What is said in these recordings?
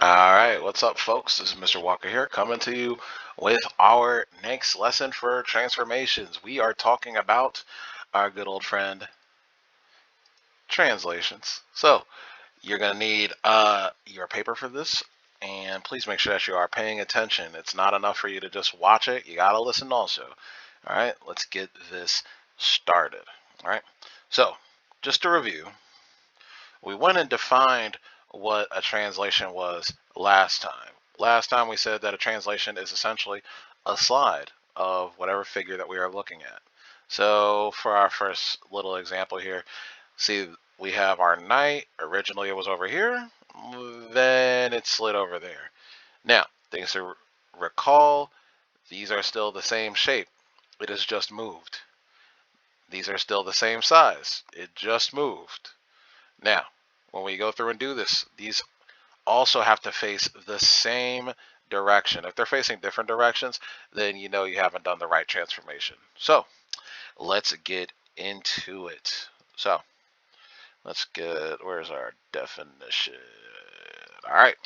All right, what's up, folks? This is Mr. Walker here, coming to you with our next lesson for transformations. We are talking about our good old friend, translations. So, you're going to need your paper for this, and please make sure that you are paying attention. It's not enough for you to just watch it, you got to listen also. All right, let's get this started. All right, so just to review, we went and defined what a translation was last time. Last time we said that a translation is essentially a slide of whatever figure that we are looking at. So for our first little example here, see we have our knight. Originally it was over here, then it slid over there. Now, things to recall, these are still the same shape. It has just moved. These are still the same size. It just moved. Now, when we go through and do this, these also have to face the same direction. If they're facing different directions, then you know you haven't done the right transformation. So let's get into it. So let's get, where's our definition? All right,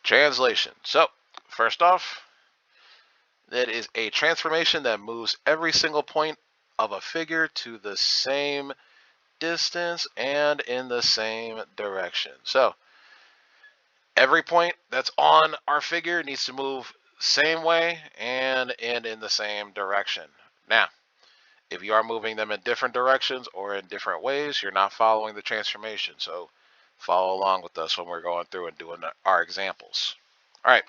translation. So first off, that is a transformation that moves every single point of a figure to the same distance and in the same direction. So every point that's on our figure needs to move same way and in the same direction. Now, if you are moving them in different directions or in different ways, you're not following the transformation. So follow along with us when we're going through and doing our examples. All right,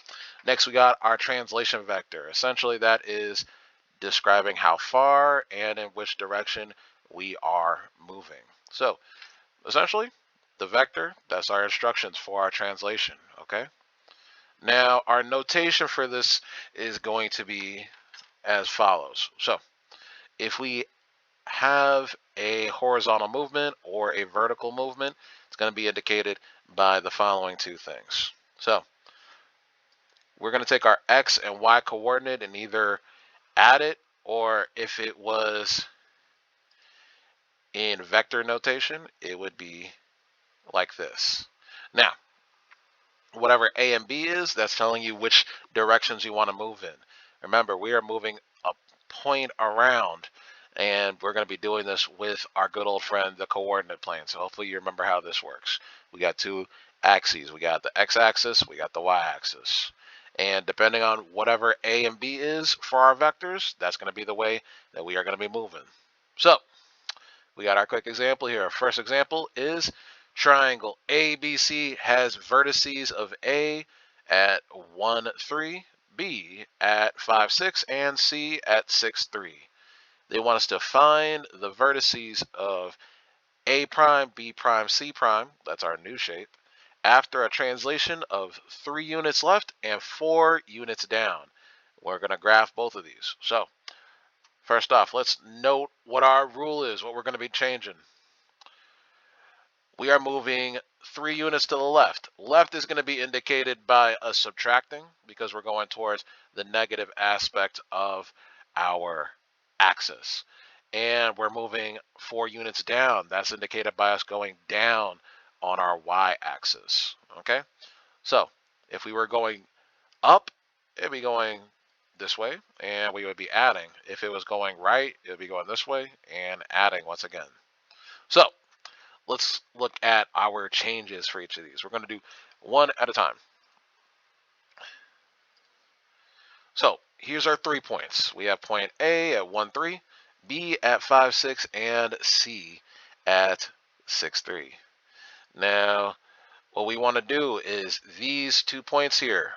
next we got our translation vector. Essentially, that is describing how far and in which direction we are moving. So essentially, the vector, that's our instructions for our translation, okay? Now, our notation for this is going to be as follows. So, if we have a horizontal movement or a vertical movement, it's going to be indicated by the following two things. So, we're going to take our x and y coordinate and either add it, or if it was in vector notation, it would be like this. Now, whatever A and B is, that's telling you which directions you want to move in. Remember, we are moving a point around, and we're going to be doing this with our good old friend, the coordinate plane. So hopefully you remember how this works. We got two axes. We got the x-axis, we got the y-axis. And depending on whatever A and B is for our vectors, that's going to be the way that we are going to be moving. So we got our quick example here. Our first example is triangle ABC has vertices of A at 1, 3, B at 5, 6, and C at 6, 3. They want us to find the vertices of A prime, B prime, C prime, that's our new shape, after a translation of 3 units left and 4 units down. We're going to graph both of these. So first off, let's note what our rule is, what we're going to be changing. We are moving 3 units to the left. Left is going to be indicated by us subtracting because we're going towards the negative aspect of our axis. And we're moving 4 units down. That's indicated by us going down on our y-axis. Okay? So if we were going up, it'd be going this way, and we would be adding. If it was going right, it would be going this way and adding once again. So let's look at our changes for each of these. We're going to do one at a time. So here's our 3 points. We have point A at 1, 3, B at 5, 6, and C at 6, 3. Now, what we want to do is these 2 points here,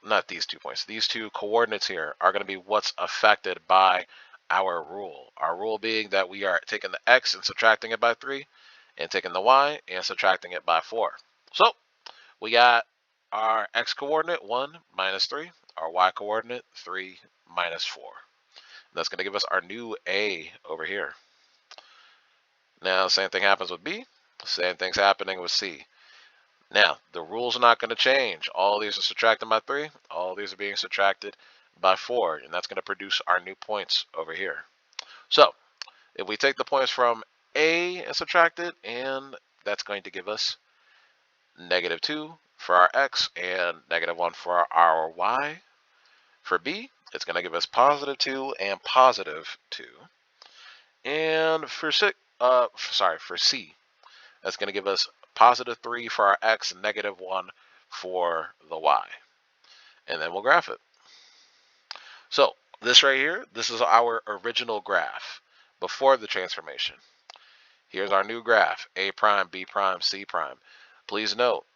not these 2 points, these 2 coordinates here are going to be what's affected by our rule. Our rule being that we are taking the x and subtracting it by 3, and taking the y and subtracting it by 4. So we got our x coordinate 1 minus 3, our y coordinate 3 minus 4. And that's going to give us our new A over here. Now, same thing happens with B, same thing's happening with C. Now, the rules are not going to change. All these are subtracted by 3. All these are being subtracted by 4. And that's going to produce our new points over here. So, if we take the points from A and subtract it, and that's going to give us -2, for our x and -1 for our y. For b, it's going to give us +2 and +2. And for C, that's going to give us +3 for our x and -1 for the y. And then we'll graph it. So this right here, this is our original graph before the transformation. Here's our new graph, A prime, B prime, C prime. Please note,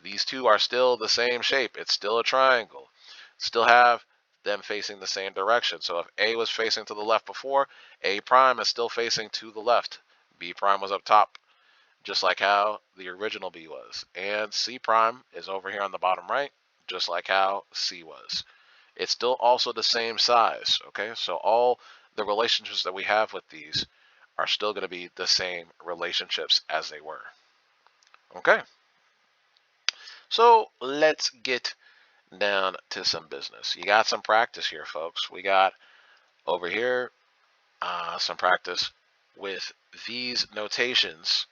these two are still the same shape. It's still a triangle. Still have them facing the same direction. So if A was facing to the left before, A prime is still facing to the left. B prime was up top, just like how the original B was. And C prime is over here on the bottom right, just like how C was. It's still also the same size, okay? So all the relationships that we have with these are still going to be the same relationships as they were. Okay, so let's get down to some business. You got some practice here, folks. We got over here some practice with these notations,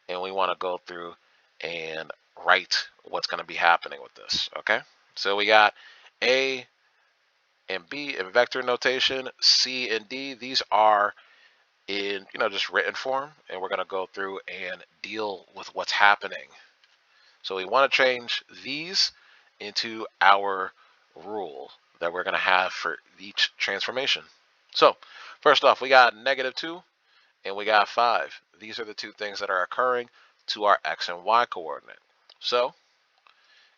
and we want to go through and write what's going to be happening with this. Okay, so we got A and B in vector notation, C and D. These are in just written form, and we're going to go through and deal with what's happening. So we want to change these into our rule that we're going to have for each transformation. So first off, we got -2 and we got 5. These are the two things that are occurring to our x and y coordinate. So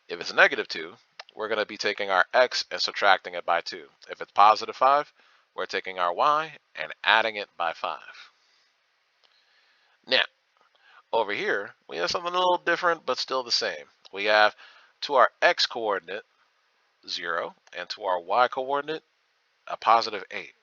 if it's -2, we're going to be taking our x and subtracting it by 2. If it's +5, we're taking our y and adding it by 5. Now, over here, we have something a little different, but still the same. We have to our x coordinate 0, and to our y coordinate a +8.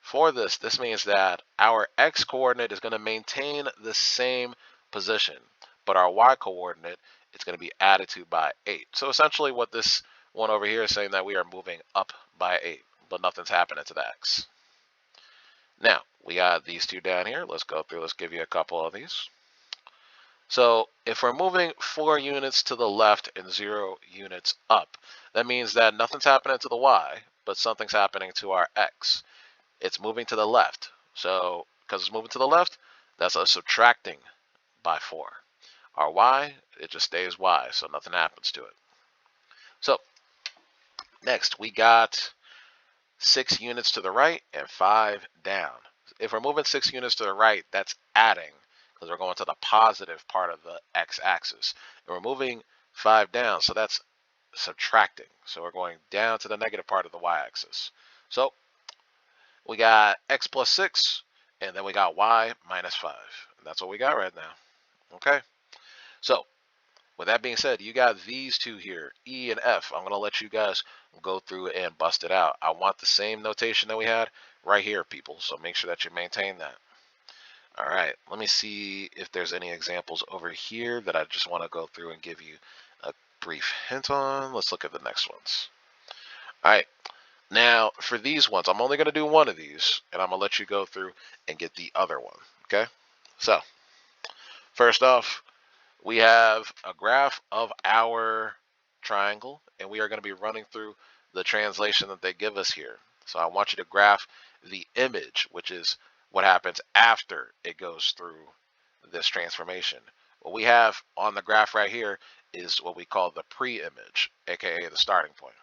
For this means that our x coordinate is going to maintain the same position, but our y coordinate is going to be added to by 8. So essentially what this one over here is saying that we are moving up by 8, but nothing's happening to the x. Now, we got these two down here. Let's go through. Let's give you a couple of these. So if we're moving 4 units to the left and 0 units up, that means that nothing's happening to the y, but something's happening to our x. It's moving to the left. So because it's moving to the left, that's us subtracting by 4. Our y, it just stays y, so nothing happens to it. So next, we got 6 units to the right and 5 down. If we're moving 6 units to the right, that's adding, because we're going to the positive part of the x-axis. And we're moving 5 down, so that's subtracting. So we're going down to the negative part of the y-axis. So we got x plus 6, and then we got y minus 5. And that's what we got right now. Okay? So with that being said, you got these two here, E and F. I'm going to let you guys go through and bust it out. I want the same notation that we had right here, people. So make sure that you maintain that. All right, let me see if there's any examples over here that I just want to go through and give you a brief hint on. Let's look at the next ones. All right, now for these ones, I'm only going to do one of these, and I'm going to let you go through and get the other one, okay? So first off, we have a graph of our triangle, and we are going to be running through the translation that they give us here. So I want you to graph the image, which is what happens after it goes through this transformation. What we have on the graph right here is what we call the pre-image, aka the starting point.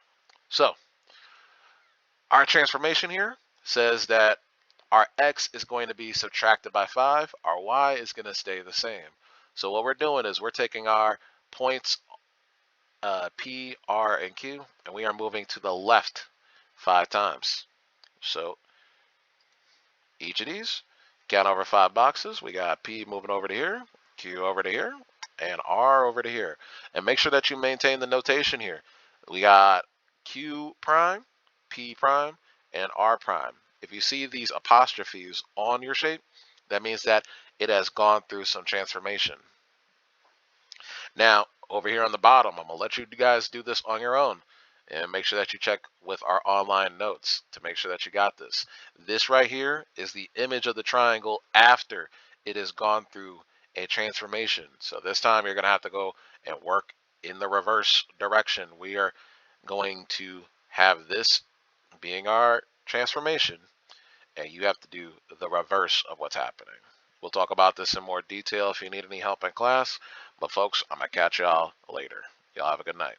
So our transformation here says that our x is going to be subtracted by 5, our y is going to stay the same. So what we're doing is we're taking our points P, R, and Q, and we are moving to the left 5 times. So each of these, count over 5 boxes. We got P moving over to here, Q over to here, and R over to here. And make sure that you maintain the notation here. We got Q prime, P prime, and R prime. If you see these apostrophes on your shape, that means that it has gone through some transformation. Now, over here on the bottom, I'm going to let you guys do this on your own. And make sure that you check with our online notes to make sure that you got this. This right here is the image of the triangle after it has gone through a transformation. So this time you're going to have to go and work in the reverse direction. We are going to have this being our transformation, and you have to do the reverse of what's happening. We'll talk about this in more detail if you need any help in class. But folks, I'm going to catch y'all later. Y'all have a good night.